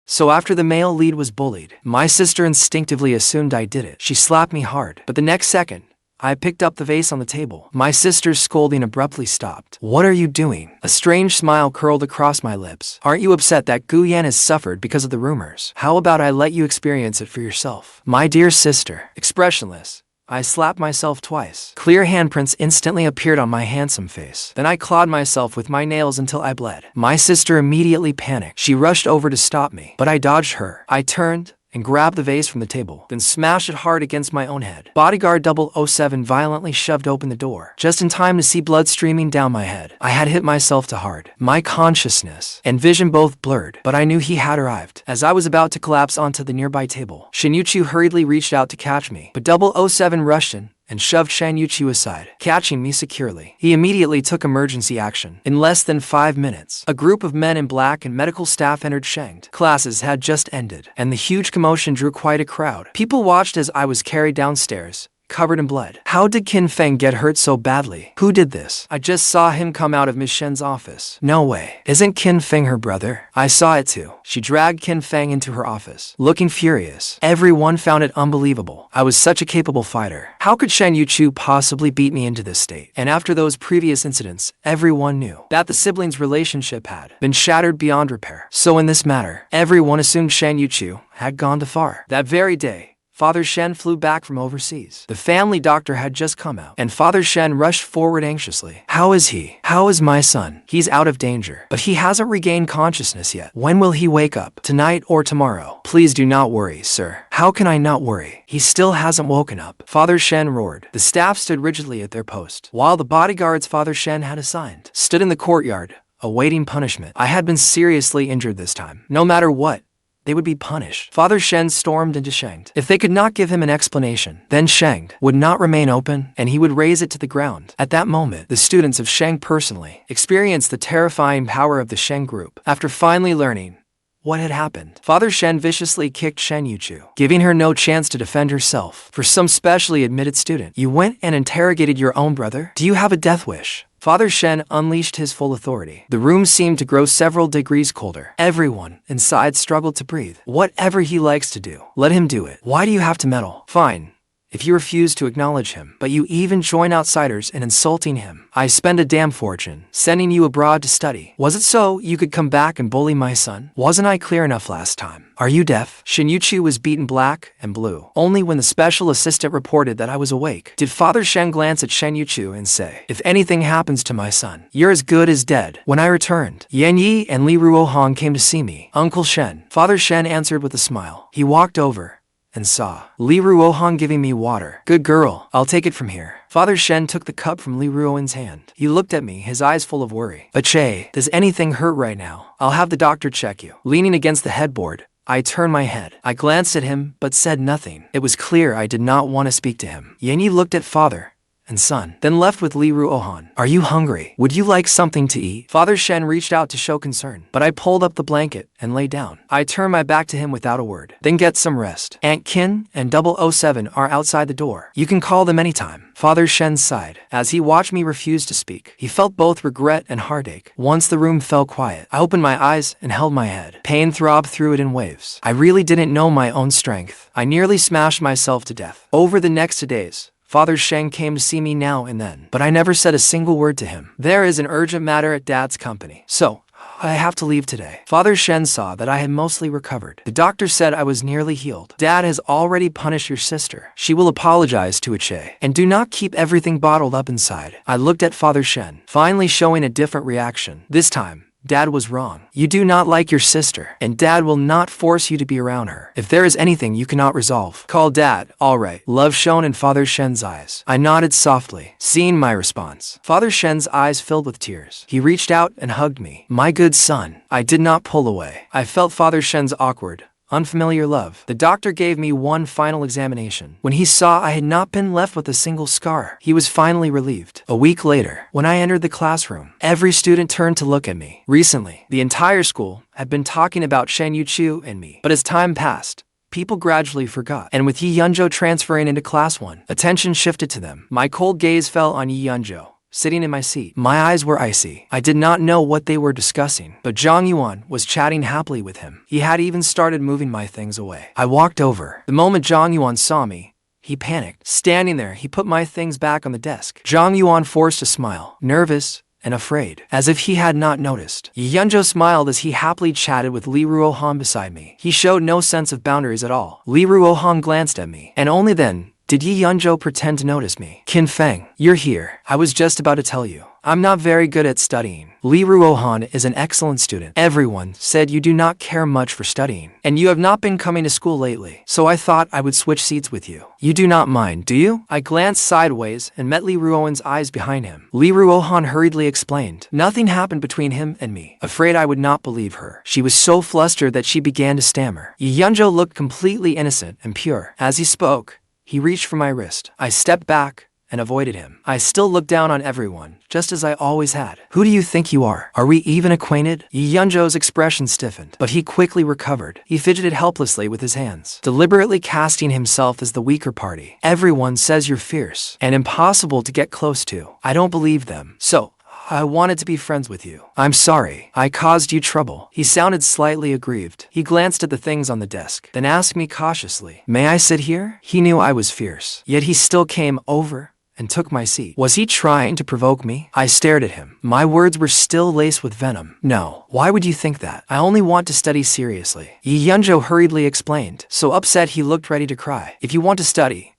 So after the male lead was bullied, my sister instinctively assumed I did it. She slapped me hard, but the next second, I picked up the vase on the table. My sister's scolding abruptly stopped. "What are you doing?" A strange smile curled across my lips. "Aren't you upset that Guyan has suffered because of the rumors? How about I let you experience it for yourself?" My dear sister. Expressionless, I slapped myself twice. Clear handprints instantly appeared on my handsome face. Then I clawed myself with my nails until I bled. My sister immediately panicked. She rushed over to stop me, but I dodged her. I turned and grabbed the vase from the table, then smashed it hard against my own head. Bodyguard 007 violently shoved open the door, just in time to see blood streaming down my head. I had hit myself too hard. My consciousness and vision both blurred, but I knew he had arrived. As I was about to collapse onto the nearby table, Youchu hurriedly reached out to catch me, but 007 rushed in and shoved Youchu aside, catching me securely. He immediately took emergency action. In less than 5 minutes, a group of men in black and medical staff entered Shen. Classes had just ended, and the huge commotion drew quite a crowd. People watched as I was carried downstairs, covered in blood. How did Feng get hurt so badly? Who did this? I just saw him come out of Miss Shen's office. No way. Isn't Feng her brother? I saw it too. She dragged Feng into her office, looking furious. Everyone found it unbelievable. I was such a capable fighter. How could Youchu possibly beat me into this state? And after those previous incidents, everyone knew that the siblings' relationship had been shattered beyond repair. So in this matter, everyone assumed Youchu had gone too far. That very day, Father Shen flew back from overseas. The family doctor had just come out, and Father Shen rushed forward anxiously. "How is he? How is my son? He's out of danger, but he hasn't regained consciousness yet. When will he wake up? Tonight or tomorrow? Please do not worry, sir." "How can I not worry? He still hasn't woken up," Father Shen roared. The staff stood rigidly at their post, while the bodyguards Father Shen had assigned stood in the courtyard, awaiting punishment. I had been seriously injured this time. No matter what, they would be punished. Father Shen stormed into Shen. If they could not give him an explanation, then Shen would not remain open, and he would raze it to the ground. At that moment, the students of Shen personally experienced the terrifying power of the Shen group. After finally learning what had happened, Father Shen viciously kicked Youchu, giving her no chance to defend herself. "For some specially admitted student, you went and interrogated your own brother? Do you have a death wish?" Father Shen unleashed his full authority. The room seemed to grow several degrees colder. Everyone inside struggled to breathe. "Whatever he likes to do, let him do it. Why do you have to meddle? Fine, if you refuse to acknowledge him, but you even join outsiders in insulting him. I spend a damn fortune sending you abroad to study. Was it so you could come back and bully my son? Wasn't I clear enough last time? Are you deaf?" Youchu was beaten black and blue. Only when the special assistant reported that I was awake did Father Shen glance at Youchu and say, "If anything happens to my son, you're as good as dead." When I returned, Yan Yi and Ruohan came to see me. "Uncle Shen." Father Shen answered with a smile. He walked over and saw Ruohan giving me water. "Good girl, I'll take it from here." Father Shen took the cup from Ruohan's hand. He looked at me, his eyes full of worry. "Ache, does anything hurt right now? I'll have the doctor check you." Leaning against the headboard, I turned my head. I glanced at him, but said nothing. It was clear I did not want to speak to him. Yanyi looked at father and son, then left with Ruohan. "Are you hungry? Would you like something to eat?" Father Shen reached out to show concern, but I pulled up the blanket and lay down. I turned my back to him without a word. "Then get some rest. Aunt Qin and 007 are outside the door. You can call them anytime." Father Shen sighed. As he watched me refuse to speak, he felt both regret and heartache. Once the room fell quiet, I opened my eyes and held my head. Pain throbbed through it in waves. I really didn't know my own strength. I nearly smashed myself to death. Over the next 2 days, Father Shen came to see me now and then, but I never said a single word to him. "There is an urgent matter at Dad's company, so I have to leave today." Father Shen saw that I had mostly recovered. The doctor said I was nearly healed. "Dad has already punished your sister. She will apologize to Ache. And do not keep everything bottled up inside." I looked at Father Shen, finally showing a different reaction. This time, Dad was wrong. You do not like your sister, and Dad will not force you to be around her. If there is anything you cannot resolve, call Dad, all right. Love shone in Father Shen's eyes. I nodded softly, seeing my response. Father Shen's eyes filled with tears. He reached out and hugged me. "My good son." I did not pull away. I felt Father Shen's awkward, unfamiliar love. The doctor gave me one final examination. When he saw I had not been left with a single scar, he was finally relieved. A week later, when I entered the classroom, every student turned to look at me. Recently, the entire school had been talking about Youchu and me, but as time passed, people gradually forgot. And with Yunzhou transferring into Class 1, attention shifted to them. My cold gaze fell on Yunzhou, sitting in my seat. My eyes were icy. I did not know what they were discussing, but Zhang Yuan was chatting happily with him. He had even started moving my things away. I walked over. The moment Zhang Yuan saw me, he panicked. Standing there, he put my things back on the desk. Zhang Yuan forced a smile, nervous and afraid, as if he had not noticed. Yunzhou smiled as he happily chatted with Li Ruohan beside me. He showed no sense of boundaries at all. Li Ruohan glanced at me, and only then did Yunzhou pretend to notice me. Feng, you're here. I was just about to tell you. I'm not very good at studying. Li Ruohan is an excellent student. Everyone said you do not care much for studying, and you have not been coming to school lately, so I thought I would switch seats with you. You do not mind, do you? I glanced sideways and met Li Ruohan's eyes behind him. Li Ruohan hurriedly explained. Nothing happened between him and me. Afraid I would not believe her. She was so flustered that she began to stammer. Yunzhou looked completely innocent and pure. As he spoke, he reached for my wrist. I stepped back and avoided him. I still looked down on everyone, just as I always had. Who do you think you are? Are we even acquainted? Yunzhou's expression stiffened, but he quickly recovered. He fidgeted helplessly with his hands, deliberately casting himself as the weaker party. Everyone says you're fierce and impossible to get close to. I don't believe them. So, I wanted to be friends with you. I'm sorry. I caused you trouble. He sounded slightly aggrieved. He glanced at the things on the desk, then asked me cautiously, "May I sit here?" He knew I was fierce, yet he still came over and took my seat. Was he trying to provoke me? I stared at him. My words were still laced with venom. No. Why would you think that? I only want to study seriously. Yunzhou hurriedly explained, so upset he looked ready to cry. If you want to study,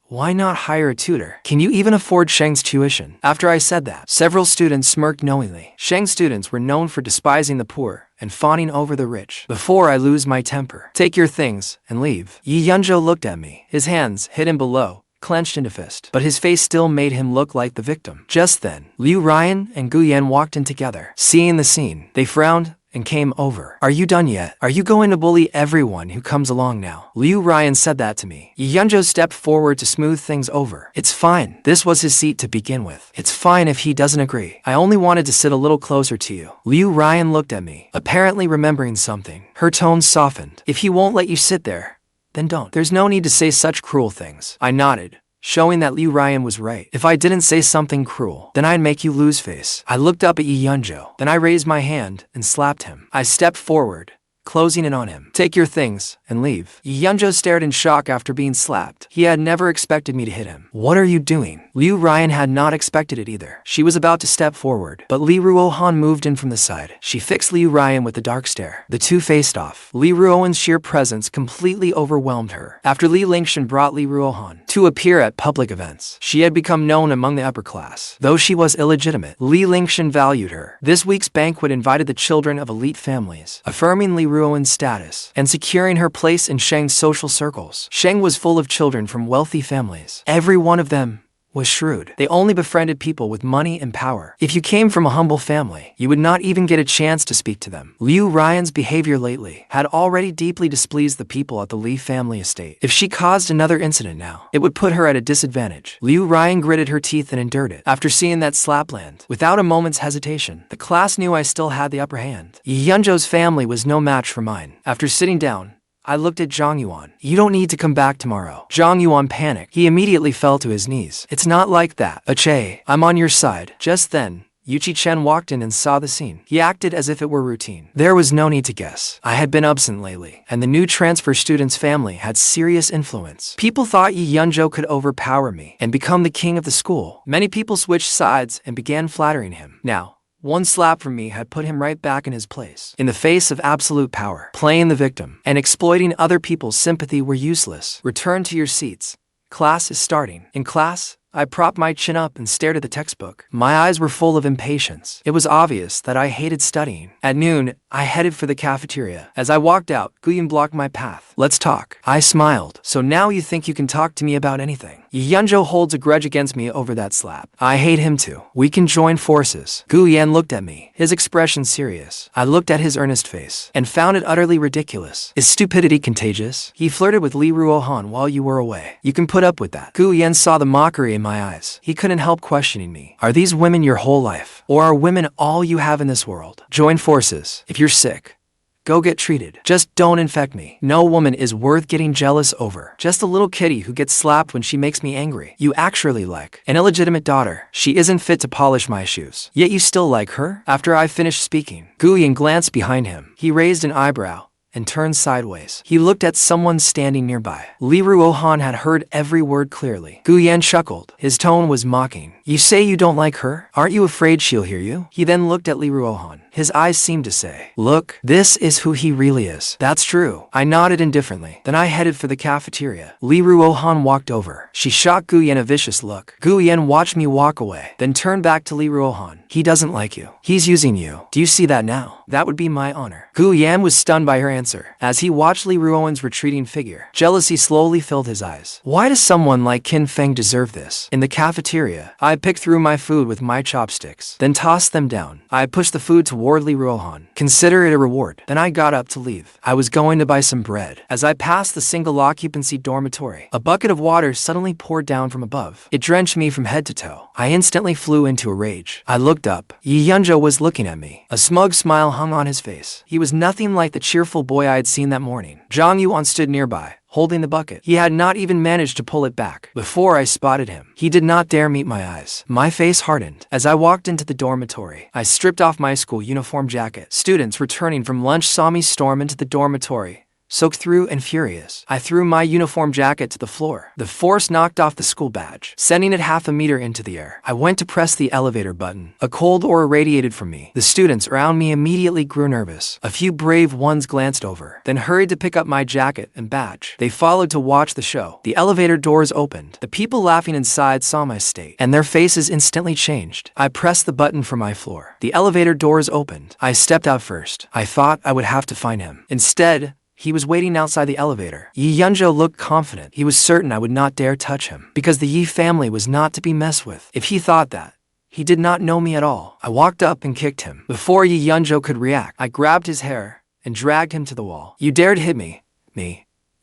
why not hire a tutor? Can you even afford Sheng's tuition? After I said that, several students smirked knowingly. Sheng students were known for despising the poor and fawning over the rich. Before I lose my temper, take your things and leave. Yunzhou looked at me, his hands hidden below, clenched into fist, but his face still made him look like the victim. Just then, Ruyan and Guyan walked in together. Seeing the scene, they frowned and came over. Are you done yet? Are you going to bully everyone who comes along now? Ruyan said that to me. Yunzhou stepped forward to smooth things over. It's fine. This was his seat to begin with. It's fine if he doesn't agree. I only wanted to sit a little closer to you. Ruyan looked at me, apparently remembering something. Her tone softened. If he won't let you sit there, then don't. There's no need to say such cruel things. I nodded, showing that Ruyan was right. If I didn't say something cruel, then I'd make you lose face. I looked up at Yunzhou, then I raised my hand and slapped him. I stepped forward, closing in on him. Take your things and leave. Yunzhou stared in shock after being slapped. He had never expected me to hit him. What are you doing? Ruyan had not expected it either. She was about to step forward, but Li Ruohan moved in from the side. She fixed Ruyan with a dark stare. The two faced off. Li Ruohan's sheer presence completely overwhelmed her. After Li Lingshan brought Li Ruohan to appear at public events, she had become known among the upper class. Though she was illegitimate, Li Lingshan valued her. This week's banquet invited the children of elite families, affirming Li Ruohan's status and securing her place in Sheng's social circles. Sheng was full of children from wealthy families. Every one of them was shrewd. They only befriended people with money and power. If you came from a humble family, you would not even get a chance to speak to them. Ruyan's behavior lately had already deeply displeased the people at the Li family estate. If she caused another incident now, it would put her at a disadvantage. Ruyan gritted her teeth and endured it. After seeing that slap land, without a moment's hesitation, the class knew I still had the upper hand. Yunzhou's family was no match for mine. After sitting down, I looked at Zhang Yuan. You don't need to come back tomorrow. Zhang Yuan panicked. He immediately fell to his knees. It's not like that. Ache, I'm on your side. Just then, Chen walked in and saw the scene. He acted as if it were routine. There was no need to guess. I had been absent lately, and the new transfer student's family had serious influence. People thought Yunzhou could overpower me and become the king of the school. Many people switched sides and began flattering him. Now, one slap from me had put him right back in his place. In the face of absolute power, playing the victim and exploiting other people's sympathy were useless. Return to your seats. Class is starting. In class, I propped my chin up and stared at the textbook. My eyes were full of impatience. It was obvious that I hated studying. At noon, I headed for the cafeteria. As I walked out, Guyan blocked my path. Let's talk. I smiled. So now you think you can talk to me about anything? Yunzhou holds a grudge against me over that slap. I hate him too. We can join forces. Guyan looked at me, his expression serious. I looked at his earnest face and found it utterly ridiculous. Is stupidity contagious? He flirted with Li Ruohan while you were away. You can put up with that. Guyan saw the mockery in my eyes. He couldn't help questioning me. Are these women your whole life? Or are women all you have in this world? Join forces. If you're sick, Go get treated. Just don't infect me. No woman is worth getting jealous over. Just a little kitty who gets slapped when she makes me angry. You actually like an illegitimate daughter. She isn't fit to polish my shoes. Yet you still like her? After I finished speaking, Ruyan glanced behind him. He raised an eyebrow and turned sideways. He looked at someone standing nearby. Ruohan had heard every word clearly. Ruyan chuckled. His tone was mocking. You say you don't like her? Aren't you afraid she'll hear you? He then looked at Ruohan. His eyes seemed to say, look, this is who he really is. That's true. I nodded indifferently. Then I headed for the cafeteria. Ruohan walked over. She shot Ruyan a vicious look. Ruyan watched me walk away, then turned back to Ruohan. He doesn't like you. He's using you. Do you see that now? That would be my honor. Ruyan was stunned by her answer. As he watched Ruohan's retreating figure, jealousy slowly filled his eyes. Why does someone like Feng deserve this? In the cafeteria, I picked through my food with my chopsticks, then tossed them down. I pushed the food toward Ruohan. Consider it a reward. Then I got up to leave. I was going to buy some bread. As I passed the single-occupancy dormitory, a bucket of water suddenly poured down from above. It drenched me from head to toe. I instantly flew into a rage. I looked up. Yunzhou was looking at me. A smug smile hung on his face. He was nothing like the cheerful boy I had seen that morning. Zhang Yuan stood nearby, holding the bucket. He had not even managed to pull it back before I spotted him. He did not dare meet my eyes. My face hardened. As I walked into the dormitory, I stripped off my school uniform jacket. Students returning from lunch saw me storm into the dormitory, soaked through and furious. I threw my uniform jacket to the floor. The force knocked off the school badge, sending it half a meter into the air. I went to press the elevator button. A cold aura radiated from me. The students around me immediately grew nervous. A few brave ones glanced over, then hurried to pick up my jacket and badge. They followed to watch the show. The elevator doors opened. The people laughing inside saw my state, and their faces instantly changed. I pressed the button for my floor. The elevator doors opened. I stepped out first. I thought I would have to find him. Instead, he was waiting outside the elevator. Yunzhou looked confident. He was certain I would not dare touch him, because the Yi family was not to be messed with. If he thought that, he did not know me at all. I walked up and kicked him. Before Yunzhou could react, I grabbed his hair and dragged him to the wall. You dared hit me.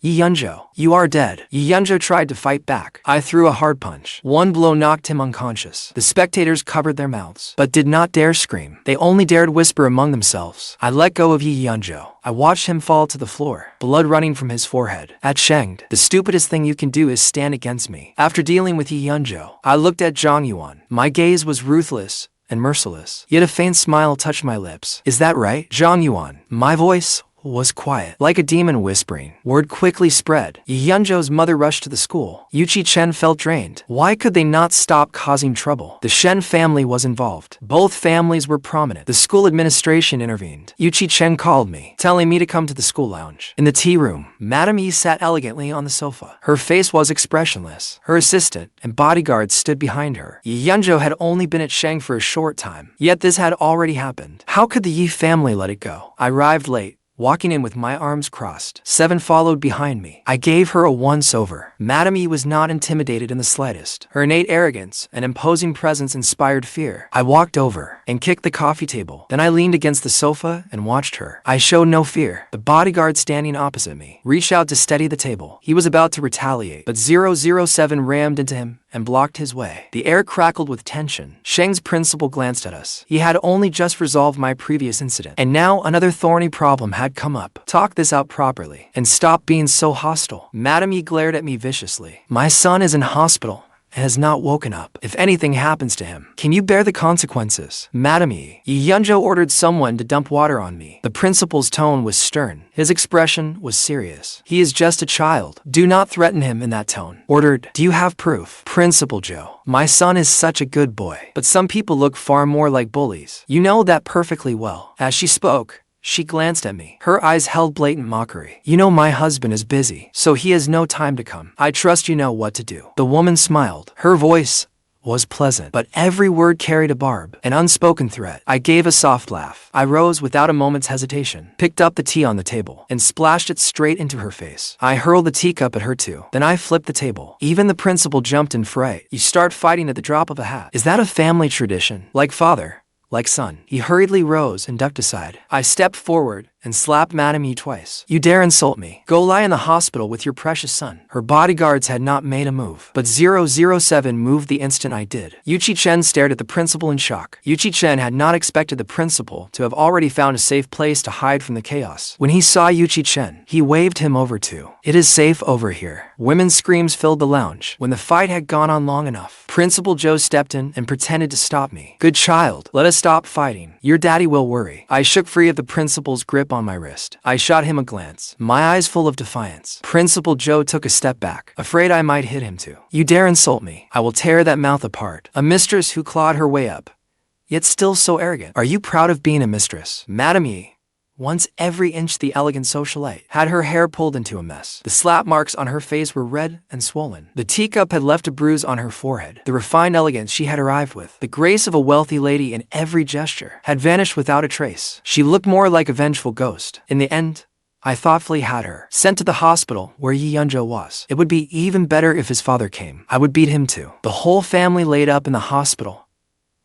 Yunzhou, you are dead. Yunzhou tried to fight back. I threw a hard punch. One blow knocked him unconscious. The spectators covered their mouths, but did not dare scream. They only dared whisper among themselves. I let go of Yunzhou. I watched him fall to the floor, blood running from his forehead. At Shen, the stupidest thing you can do is stand against me. After dealing with Yunzhou, I looked at Zhang Yuan. My gaze was ruthless and merciless, yet a faint smile touched my lips. Is that right, Zhang Yuan? My voice was quiet, like a demon whispering. Word quickly spread. Yunzhou's mother rushed to the school. Youchu Chen felt drained. Why could they not stop causing trouble? The Shen family was involved. Both families were prominent. The school administration intervened. Youchu Chen called me, telling me to come to the school lounge. In the tea room, Madame Yi sat elegantly on the sofa. Her face was expressionless. Her assistant and bodyguards stood behind her. Yunzhou had only been at Sheng for a short time, yet this had already happened. How could the Yi family let it go? I arrived late, walking in with my arms crossed. 7 followed behind me. I gave her a once-over. Madame Yi was not intimidated in the slightest. Her innate arrogance and imposing presence inspired fear. I walked over and kicked the coffee table. Then I leaned against the sofa and watched her. I showed no fear. The bodyguard standing opposite me reached out to steady the table. He was about to retaliate, but 007 rammed into him and blocked his way. The air crackled with tension. Sheng's principal glanced at us. He had only just resolved my previous incident, and now another thorny problem had come up. Talk this out properly, and stop being so hostile. Madame Yi glared at me viciously. My son is in hospital and has not woken up. If anything happens to him, can you bear the consequences? Madame Yi. Yunzhou ordered someone to dump water on me. The principal's tone was stern. His expression was serious. He is just a child. Do not threaten him in that tone. Ordered. Do you have proof? Principal Joe. My son is such a good boy, but some people look far more like bullies. You know that perfectly well. As she spoke, she glanced at me. Her eyes held blatant mockery. You know my husband is busy, so he has no time to come. I trust you know what to do. The woman smiled. Her voice was pleasant, but every word carried a barb, an unspoken threat. I gave a soft laugh. I rose without a moment's hesitation, picked up the tea on the table, and splashed it straight into her face. I hurled the teacup at her too. Then I flipped the table. Even the principal jumped in fright. You start fighting at the drop of a hat. Is that a family tradition? Like father, like son. He hurriedly rose and ducked aside. I stepped forward and slapped Madame Yi twice. You dare insult me? Go lie in the hospital with your precious son. Her bodyguards had not made a move, but 007 moved the instant I did. Youchu Chen stared at the principal in shock. Youchu Chen had not expected the principal to have already found a safe place to hide from the chaos. When he saw Youchu Chen, he waved him over to. It is safe over here. Women's screams filled the lounge. When the fight had gone on long enough, Principal Joe stepped in and pretended to stop me. Good child, let us stop fighting. Your daddy will worry. I shook free of the principal's grip on my wrist. I shot him a glance, my eyes full of defiance. Principal Joe took a step back, afraid I might hit him too. You dare insult me? I will tear that mouth apart. A mistress who clawed her way up, yet still so arrogant. Are you proud of being a mistress? Madame Yi, once every inch the elegant socialite, had her hair pulled into a mess. The slap marks on her face were red and swollen. The teacup had left a bruise on her forehead. The refined elegance she had arrived with, the grace of a wealthy lady in every gesture, had vanished without a trace. She looked more like a vengeful ghost. In the end, I thoughtfully had her sent to the hospital where Yunzhou was. It would be even better if his father came. I would beat him too. The whole family laid up in the hospital.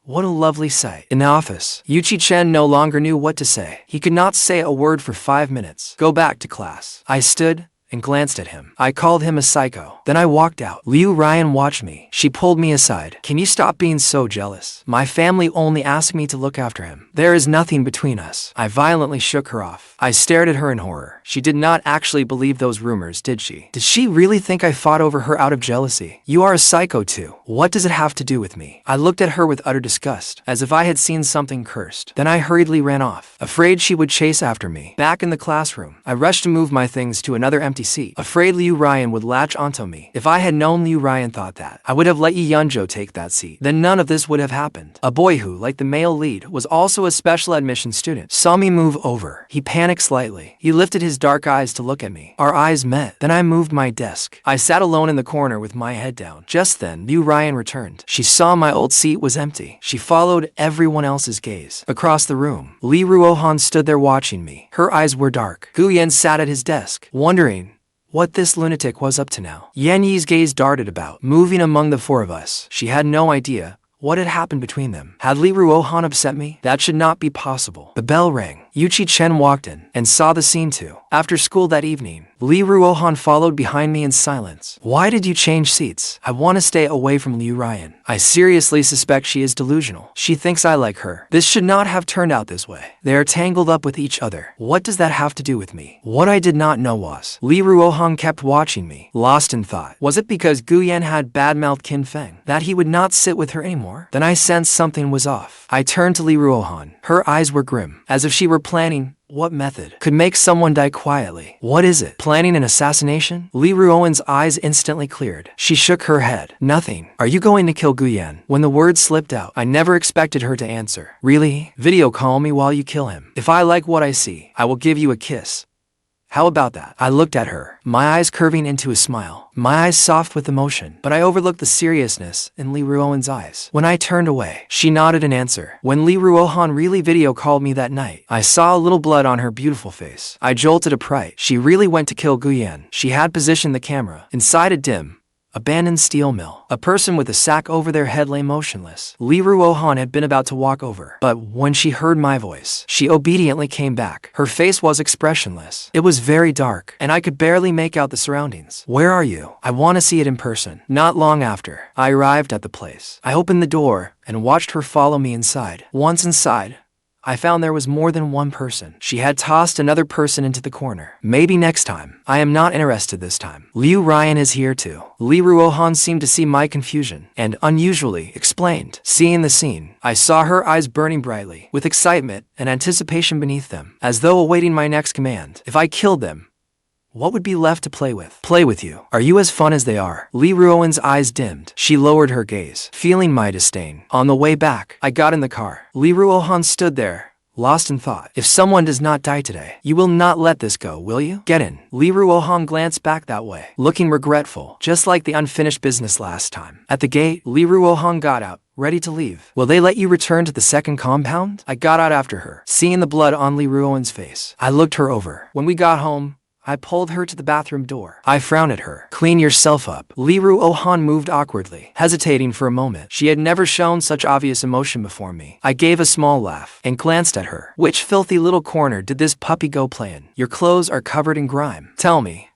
What a lovely sight. In the office, Youchu Chen no longer knew what to say. He could not say a word for 5 minutes. Go back to class. I stood and glanced at him. I called him a psycho. Then I walked out. Ruyan watched me. She pulled me aside. Can you stop being so jealous? My family only asked me to look after him. There is nothing between us. I violently shook her off. I stared at her in horror. She did not actually believe those rumors, did she? Did she really think I fought over her out of jealousy? You are a psycho too. What does it have to do with me? I looked at her with utter disgust, as if I had seen something cursed. Then I hurriedly ran off, afraid she would chase after me. Back in the classroom, I rushed to move my things to another empty seat, afraid Ruyan would latch onto me. If I had known Ruyan thought that, I would have let Yunzhou take that seat. Then none of this would have happened. A boy who, like the male lead, was also a special admission student, saw me move over. He panicked slightly. He lifted his dark eyes to look at me. Our eyes met. Then I moved my desk. I sat alone in the corner with my head down. Just then, Ruyan returned. She saw my old seat was empty. She followed everyone else's gaze. Across the room, Ruohan stood there watching me. Her eyes were dark. Guyan sat at his desk, wondering what this lunatic was up to now. Yan Yi's gaze darted about, moving among the four of us. She had no idea what had happened between them. Had Ruohan upset me? That should not be possible. The bell rang. Youchu Chen walked in and saw the scene too. After school that evening, Ruohan followed behind me in silence. Why did you change seats? I want to stay away from Ruyan. I seriously suspect she is delusional. She thinks I like her. This should not have turned out this way. They are tangled up with each other. What does that have to do with me? What I did not know was, Ruohan kept watching me, lost in thought. Was it because Guyan had bad-mouthed Feng that he would not sit with her anymore? Then I sensed something was off. I turned to Ruohan. Her eyes were grim, as if she were planning what method could make someone die quietly. What is it? Planning an assassination? Ruohan's eyes instantly cleared. She shook her head. Nothing. Are you going to kill Guyan? When the words slipped out, I never expected her to answer. Really? Video call me while you kill him. If I like what I see, I will give you a kiss. How about that? I looked at her, my eyes curving into a smile, my eyes soft with emotion, but I overlooked the seriousness in Ruohan's eyes. When I turned away, she nodded in answer. When Ruohan really video called me that night, I saw a little blood on her beautiful face. I jolted upright. She really went to kill Guyan. She had positioned the camera inside a dim, abandoned steel mill. A person with a sack over their head lay motionless. Ruohan had been about to walk over, but when she heard my voice, she obediently came back. Her face was expressionless. It was very dark, and I could barely make out the surroundings. Where are you? I want to see it in person. Not long after, I arrived at the place. I opened the door and watched her follow me inside. Once inside, I found there was more than one person. She had tossed another person into the corner. Maybe next time. I am not interested this time. Ruyan is here too. Ruohan seemed to see my confusion and unusually explained. Seeing the scene, I saw her eyes burning brightly with excitement and anticipation beneath them, as though awaiting my next command. If I killed them, what would be left to play with? Play with you. Are you as fun as they are? Ruohan's eyes dimmed. She lowered her gaze, feeling my disdain. On the way back, I got in the car. Ruohan stood there, lost in thought. If someone does not die today, you will not let this go, will you? Get in. Ruohan glanced back that way, looking regretful, just like the unfinished business last time. At the gate, Ruohan got out, ready to leave. Will they let you return to the second compound? I got out after her, seeing the blood on Ruohan's face. I looked her over. When we got home, I pulled her to the bathroom door. I frowned at her. Clean yourself up. Ruohan moved awkwardly, hesitating for a moment. She had never shown such obvious emotion before me. I gave a small laugh and glanced at her. Which filthy little corner did this puppy go play in? Your clothes are covered in grime. Tell me,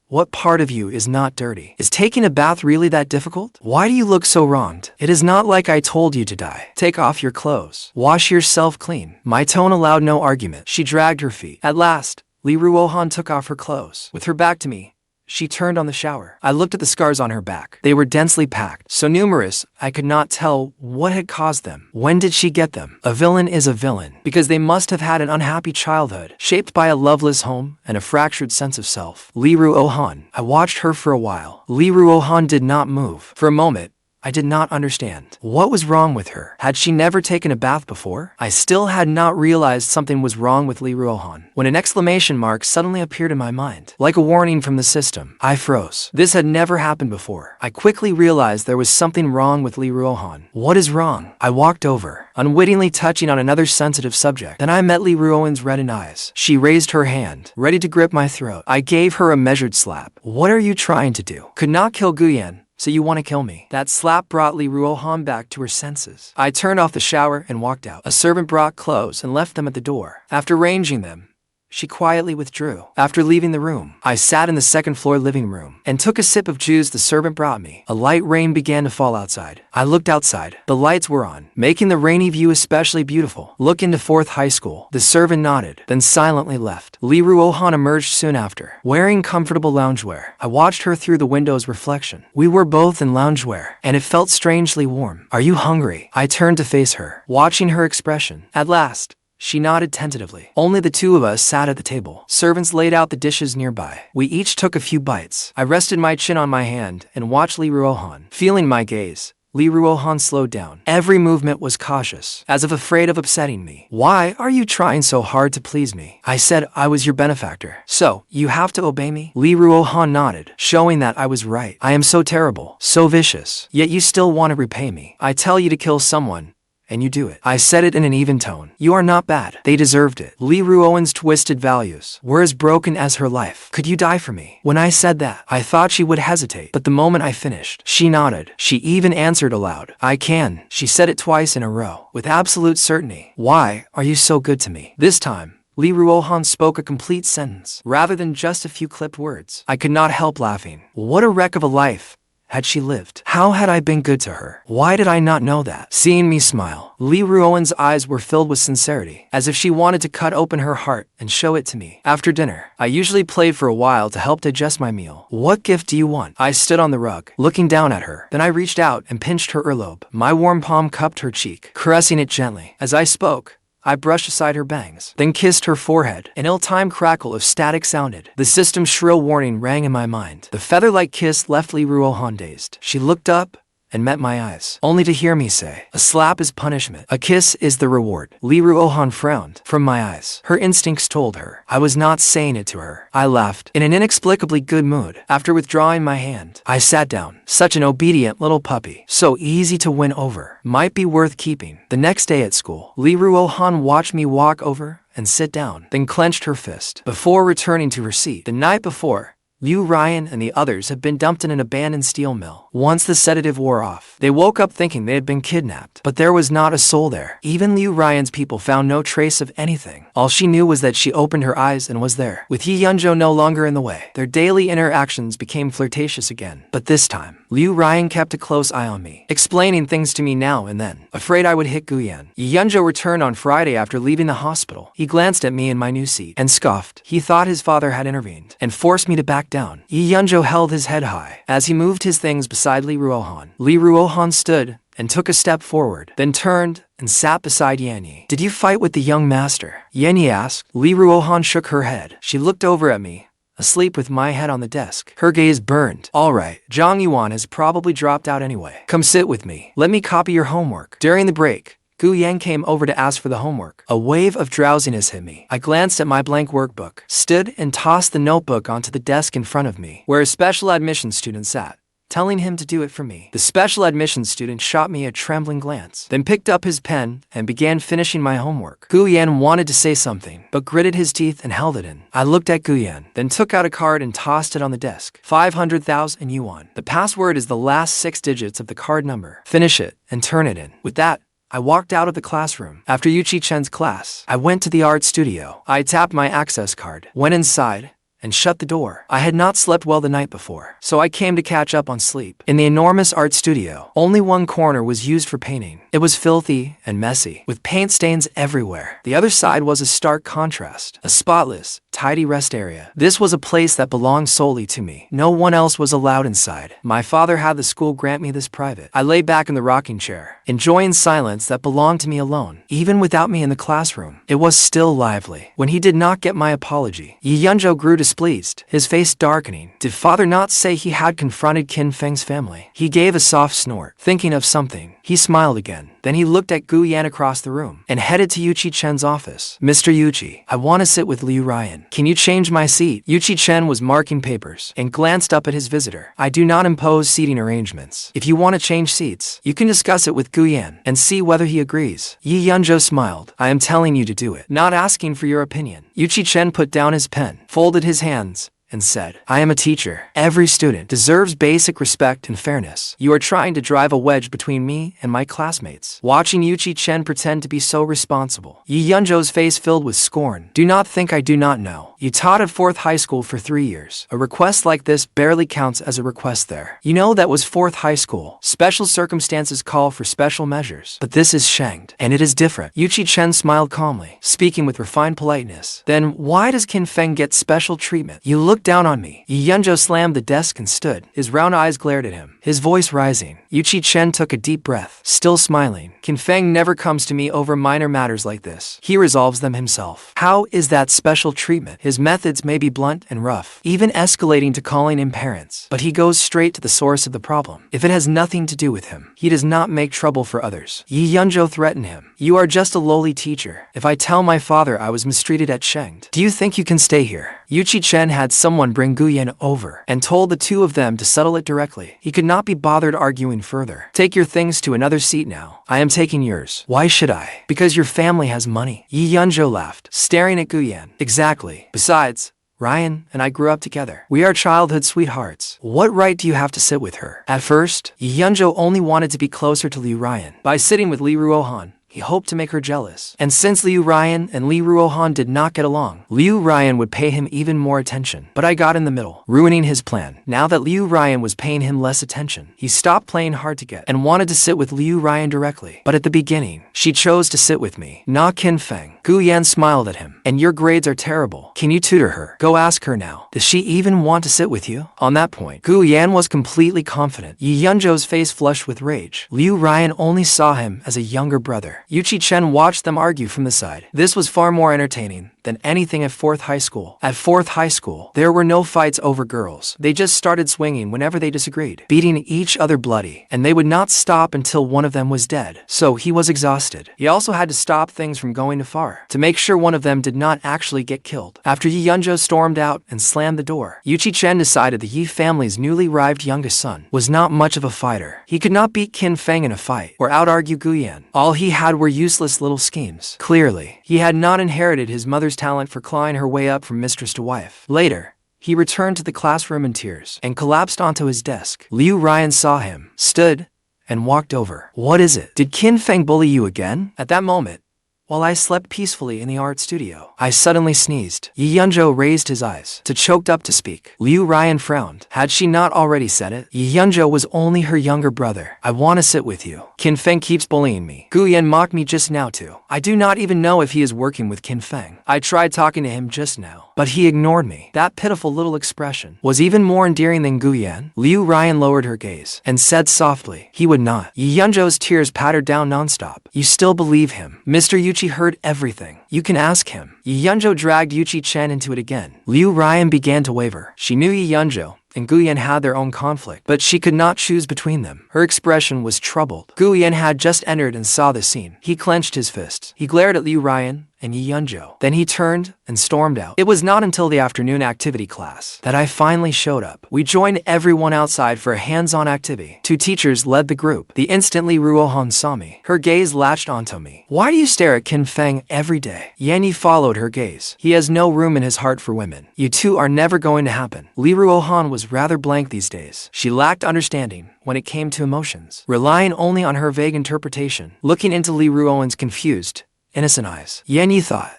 what part of you is not dirty? Is taking a bath really that difficult? Why do you look so wronged? It is not like I told you to die. Take off your clothes. Wash yourself clean. My tone allowed no argument. She dragged her feet. At last, Ruohan took off her clothes. With her back to me, she turned on the shower. I looked at the scars on her back. They were densely packed, so numerous I could not tell what had caused them. When did she get them? A villain is a villain, because they must have had an unhappy childhood, shaped by a loveless home and a fractured sense of self. Ruohan. I watched her for a while. Ruohan did not move. For a moment, I did not understand. What was wrong with her? Had she never taken a bath before? I still had not realized something was wrong with Ruohan when an exclamation mark suddenly appeared in my mind. Like a warning from the system, I froze. This had never happened before. I quickly realized there was something wrong with Ruohan. What is wrong? I walked over, unwittingly touching on another sensitive subject. Then I met Ruohan's reddened eyes. She raised her hand, ready to grip my throat. I gave her a measured slap. What are you trying to do? Could not kill Guyan, so you want to kill me? That slap brought Ruohan back to her senses. I turned off the shower and walked out. A servant brought clothes and left them at the door. After arranging them, she quietly withdrew. After leaving the room, I sat in the second-floor living room and took a sip of juice the servant brought me. A light rain began to fall outside. I looked outside. The lights were on, making the rainy view especially beautiful. Look into 4th High School. The servant nodded, then silently left. Ruohan emerged soon after, wearing comfortable loungewear. I watched her through the window's reflection. We were both in loungewear, and it felt strangely warm. Are you hungry? I turned to face her, watching her expression. At last, she nodded tentatively. Only the two of us sat at the table. Servants laid out the dishes nearby. We each took a few bites. I rested my chin on my hand and watched Ruohan. Feeling my gaze, Ruohan slowed down. Every movement was cautious, as if afraid of upsetting me. Why are you trying so hard to please me? I said I was your benefactor. So, you have to obey me? Ruohan nodded, showing that I was right. I am so terrible, so vicious, yet you still want to repay me. I tell you to kill someone, and you do it. I said it in an even tone. You are not bad. They deserved it. Ruohan's twisted values were as broken as her life. Could you die for me? When I said that, I thought she would hesitate, but the moment I finished, she nodded. She even answered aloud. I can. She said it twice in a row, with absolute certainty. Why are you so good to me? This time, Ruohan spoke a complete sentence, rather than just a few clipped words. I could not help laughing. What a wreck of a life had she lived? How had I been good to her? Why did I not know that? Seeing me smile, Ruohan's eyes were filled with sincerity, as if she wanted to cut open her heart and show it to me. After dinner, I usually played for a while to help digest my meal. What gift do you want? I stood on the rug, looking down at her. Then I reached out and pinched her earlobe. My warm palm cupped her cheek, caressing it gently. As I spoke, I brushed aside her bangs, then kissed her forehead. An ill-timed crackle of static sounded. The system's shrill warning rang in my mind. The feather-like kiss left Ruohan dazed. She looked up and met my eyes, only to hear me say, a slap is punishment. A kiss is the reward. Ruohan frowned. From my eyes, her instincts told her I was not saying it to her. I laughed, in an inexplicably good mood. After withdrawing my hand, I sat down. Such an obedient little puppy, so easy to win over. Might be worth keeping. The next day at school, Ruohan watched me walk over and sit down, then clenched her fist before returning to her seat. The night before, Ruyan and the others had been dumped in an abandoned steel mill. Once the sedative wore off, they woke up thinking they had been kidnapped. But there was not a soul there. Even Ruyan's people found no trace of anything. All she knew was that she opened her eyes and was there. With Yunzhou no longer in the way, their daily interactions became flirtatious again. But this time, Ruyan kept a close eye on me, explaining things to me now and then, afraid I would hit Guyan. Yunzhou returned on Friday after leaving the hospital. He glanced at me in my new seat and scoffed. He thought his father had intervened and forced me to back down. Yunzhou held his head high as he moved his things beside Ruohan. Ruohan stood and took a step forward, then turned and sat beside Yanyi. Did you fight with the young master? Yanyi asked. Ruohan shook her head. She looked over at me, asleep with my head on the desk. Her gaze burned. All right, Zhang Yuan has probably dropped out anyway. Come sit with me. Let me copy your homework. During the break, Guyan came over to ask for the homework. A wave of drowsiness hit me. I glanced at my blank workbook, stood and tossed the notebook onto the desk in front of me, where a special admission student sat, telling him to do it for me. The special admissions student shot me a trembling glance, then picked up his pen and began finishing my homework. Ruyan wanted to say something, but gritted his teeth and held it in. I looked at Ruyan, then took out a card and tossed it on the desk. 500,000 yuan. The password is the last 6 digits of the card number. Finish it and turn it in. With that, I walked out of the classroom. After Youchu Chen's class, I went to the art studio. I tapped my access card, went inside, and shut the door. I had not slept well the night before, so I came to catch up on sleep. In the enormous art studio, only one corner was used for painting. It was filthy and messy, with paint stains everywhere. The other side was a stark contrast, a spotless, tidy rest area. This was a place that belonged solely to me. No one else was allowed inside. My father had the school grant me this private. I lay back in the rocking chair, enjoying silence that belonged to me alone. Even without me in the classroom, it was still lively. When he did not get my apology, Yunzhou grew displeased, his face darkening. Did father not say he had confronted Qin Feng's family? He gave a soft snort, thinking of something. He smiled again. Then he looked at Ruyan across the room and headed to Youchu Chen's office. Mr. Youchu, I want to sit with Ruyan. Can you change my seat? Youchu Chen was marking papers and glanced up at his visitor. I do not impose seating arrangements. If you want to change seats, you can discuss it with Ruyan and see whether he agrees. Yunzhou smiled. I am telling you to do it, not asking for your opinion. Youchu Chen put down his pen, folded his hands, and said, I am a teacher. Every student deserves basic respect and fairness. You are trying to drive a wedge between me and my classmates. Watching Youchu Chen pretend to be so responsible, Yunzhou's face filled with scorn. Do not think I do not know. You taught at 4th high school for 3 years. A request like this barely counts as a request there. You know that was 4th high school. Special circumstances call for special measures. But this is Shenged, and it is different. Youchu Chen smiled calmly, speaking with refined politeness. Then why does Qin Feng get special treatment? You look down on me. Yunzhou slammed the desk and stood. His round eyes glared at him, his voice rising. Youchu Chen took a deep breath, still smiling. Qin Feng never comes to me over minor matters like this. He resolves them himself. How is that special treatment? His methods may be blunt and rough, even escalating to calling in parents, but he goes straight to the source of the problem. If it has nothing to do with him, he does not make trouble for others. Yunzhou threatened him. You are just a lowly teacher. If I tell my father I was mistreated at Shenged, do you think you can stay here? Youchu Chen had someone bring Ruyan over and told the two of them to settle it directly. He could not be bothered arguing further. Take your things to another seat now. I am taking yours. Why should I? Because your family has money. Yunzhou laughed, staring at Ruyan. Exactly. Besides, Ryan and I grew up together. We are childhood sweethearts. What right do you have to sit with her? At first, Yunzhou only wanted to be closer to Ruyan. By sitting with Ruohan, he hoped to make her jealous. And since Ruyan and Ruohan did not get along, Ruyan would pay him even more attention. But I got in the middle, ruining his plan. Now that Ruyan was paying him less attention, he stopped playing hard to get and wanted to sit with Ruyan directly. But at the beginning, she chose to sit with me, not Qin Feng. Ruyan smiled at him. And your grades are terrible. Can you tutor her? Go ask her now. Does she even want to sit with you? On that point, Ruyan was completely confident. Yunzhou's face flushed with rage. Ruyan only saw him as a younger brother. Youchu Chen watched them argue from the side. This was far more entertaining than anything at 4th high school. At 4th high school, there were no fights over girls. They just started swinging whenever they disagreed, beating each other bloody, and they would not stop until one of them was dead. So he was exhausted. He also had to stop things from going too far, to make sure one of them did not actually get killed. After Yunzhou stormed out and slammed the door, Youchu Chen decided the Yi family's newly arrived youngest son was not much of a fighter. He could not beat Qin Feng in a fight, or out-argue Ruyan. All he had were useless little schemes. Clearly, he had not inherited his mother's talent for clawing her way up from mistress to wife. Later, he returned to the classroom in tears and collapsed onto his desk. Ruyan saw him, stood, and walked over. What is it? Did Qin Feng bully you again? At that moment, while I slept peacefully in the art studio, I suddenly sneezed. Yunzhou raised his eyes, too choked up to speak. Ruyan frowned. Had she not already said it? Yunzhou was only her younger brother. I want to sit with you. Qin Feng keeps bullying me. Ruyan mocked me just now too. I do not even know if he is working with Qin Feng. I tried talking to him just now, but he ignored me. That pitiful little expression was even more endearing than Ruyan. Ruyan lowered her gaze and said softly, he would not. Yunzhou's tears pattered down nonstop. You still believe him? Mr. Youchu heard everything. You can ask him. Yunzhou dragged Youchu Chen into it again. Ruyan began to waver. She knew Yunzhou and Ruyan had their own conflict, but she could not choose between them. Her expression was troubled. Ruyan had just entered and saw the scene. He clenched his fists. He glared at Ruyan and Yunzhou. Then he turned and stormed out. It was not until the afternoon activity class that I finally showed up. We joined everyone outside for a hands-on activity. 2 teachers led the group. The instantly Ruohan saw me. Her gaze latched onto me. Why do you stare at Feng every day? Yanni followed her gaze. He has no room in his heart for women. You two are never going to happen. Ruohan was rather blank these days. She lacked understanding when it came to emotions, relying only on her vague interpretation. Looking into Ruohan's confused, innocent eyes, Yanni thought,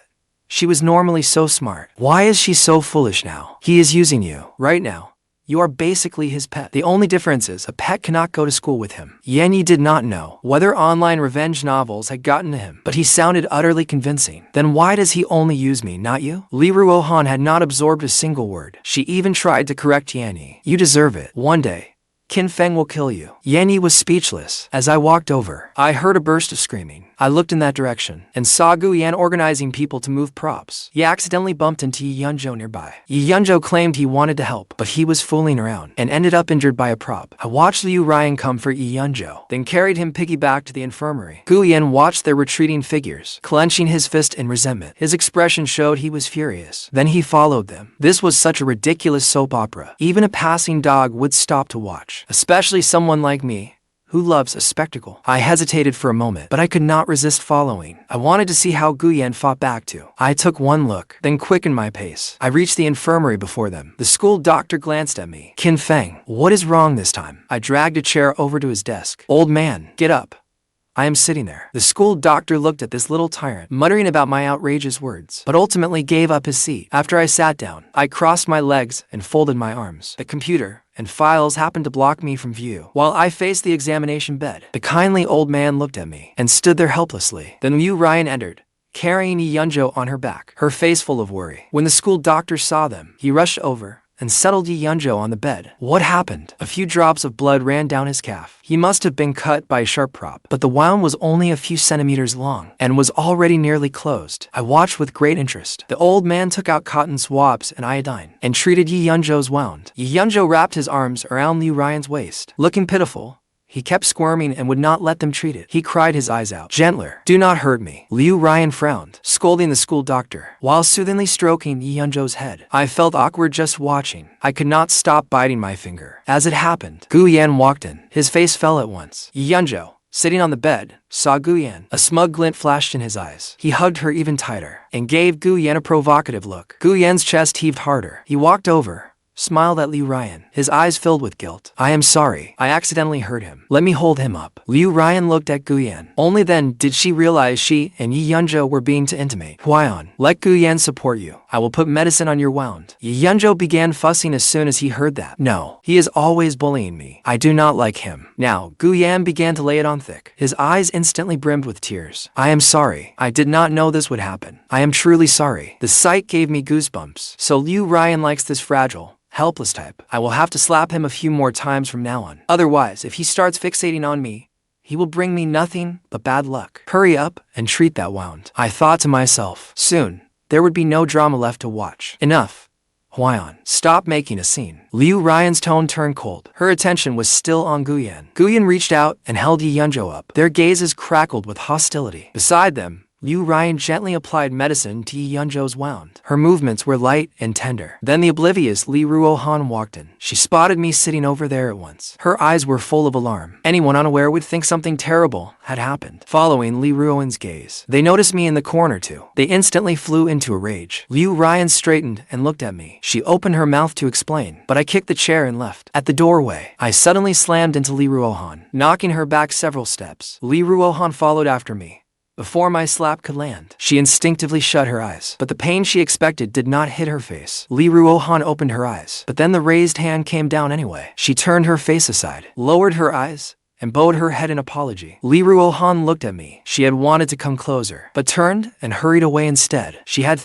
she was normally so smart. Why is she so foolish now? He is using you. Right now, you are basically his pet. The only difference is a pet cannot go to school with him. Yanni did not know whether online revenge novels had gotten to him, but he sounded utterly convincing. Then why does he only use me, not you? Ruohan had not absorbed a single word. She even tried to correct Yanni. You deserve it. One day, Feng will kill you. Yanni was speechless. As I walked over, I heard a burst of screaming. I looked in that direction and saw Ruyan organizing people to move props. He accidentally bumped into Yunzhou nearby. Yunzhou claimed he wanted to help, but he was fooling around and ended up injured by a prop. I watched Ruyan come for Yunzhou, then carried him piggyback to the infirmary. Ruyan watched their retreating figures, clenching his fist in resentment. His expression showed he was furious. Then he followed them. This was such a ridiculous soap opera. Even a passing dog would stop to watch, especially someone like me, who loves a spectacle. I hesitated for a moment, but I could not resist following. I wanted to see how Ruyan fought back too. I took one look, then quickened my pace. I reached the infirmary before them. The school doctor glanced at me. Feng, what is wrong this time? I dragged a chair over to his desk. Old man, get up. I am sitting there. The school doctor looked at this little tyrant, muttering about my outrageous words, but ultimately gave up his seat. After I sat down, I crossed my legs and folded my arms. The computer and files happened to block me from view, while I faced the examination bed. The kindly old man looked at me and stood there helplessly. Then Ruyan entered, carrying Yunzhou on her back, her face full of worry. When the school doctor saw them, he rushed over and settled Yunzhou on the bed. What happened? A few drops of blood ran down his calf. He must have been cut by a sharp prop, but the wound was only a few centimeters long and was already nearly closed. I watched with great interest. The old man took out cotton swabs and iodine and treated Yunzhou's wound. Yunzhou wrapped his arms around Ruyan's waist. Looking pitiful, he kept squirming and would not let them treat it. He cried his eyes out. Gentler. Do not hurt me. Ruyan frowned, scolding the school doctor, while soothingly stroking Yunzhou's head. I felt awkward just watching. I could not stop biting my finger. As it happened, Ruyan walked in. His face fell at once. Yunzhou, sitting on the bed, saw Ruyan. A smug glint flashed in his eyes. He hugged her even tighter and gave Ruyan a provocative look. Ruyan's chest heaved harder. He walked over, smiled at Ruyan, his eyes filled with guilt. I am sorry. I accidentally hurt him. Let me hold him up. Ruyan looked at Ruyan. Only then did she realize she and Yunzhou were being to intimate. Ruyan, let Ruyan support you. I will put medicine on your wound. Yunzhou began fussing as soon as he heard that. No, he is always bullying me. I do not like him. Now, Ruyan began to lay it on thick. His eyes instantly brimmed with tears. I am sorry. I did not know this would happen. I am truly sorry. The sight gave me goosebumps. So Ruyan likes this fragile, helpless type. I will have to slap him a few more times from now on. Otherwise, if he starts fixating on me, he will bring me nothing but bad luck. Hurry up and treat that wound. I thought to myself. Soon, there would be no drama left to watch. Enough. Ruyan, stop making a scene. Ruyan's tone turned cold. Her attention was still on Ruyan. Ruyan reached out and held Yunzhou up. Their gazes crackled with hostility. Beside them, Ruyan gently applied medicine to Yunzhou's wound. Her movements were light and tender. Then the oblivious Ruohan walked in. She spotted me sitting over there at once. Her eyes were full of alarm. Anyone unaware would think something terrible had happened. Following Ruohan's gaze, they noticed me in the corner too. They instantly flew into a rage. Ruyan straightened and looked at me. She opened her mouth to explain, but I kicked the chair and left. At the doorway, I suddenly slammed into Ruohan, knocking her back several steps. Ruohan followed after me. Before my slap could land, she instinctively shut her eyes, but the pain she expected did not hit her face. Ruohan opened her eyes, but then the raised hand came down anyway. She turned her face aside, lowered her eyes, and bowed her head in apology. Ruohan looked at me. She had wanted to come closer, but turned and hurried away instead. She had thought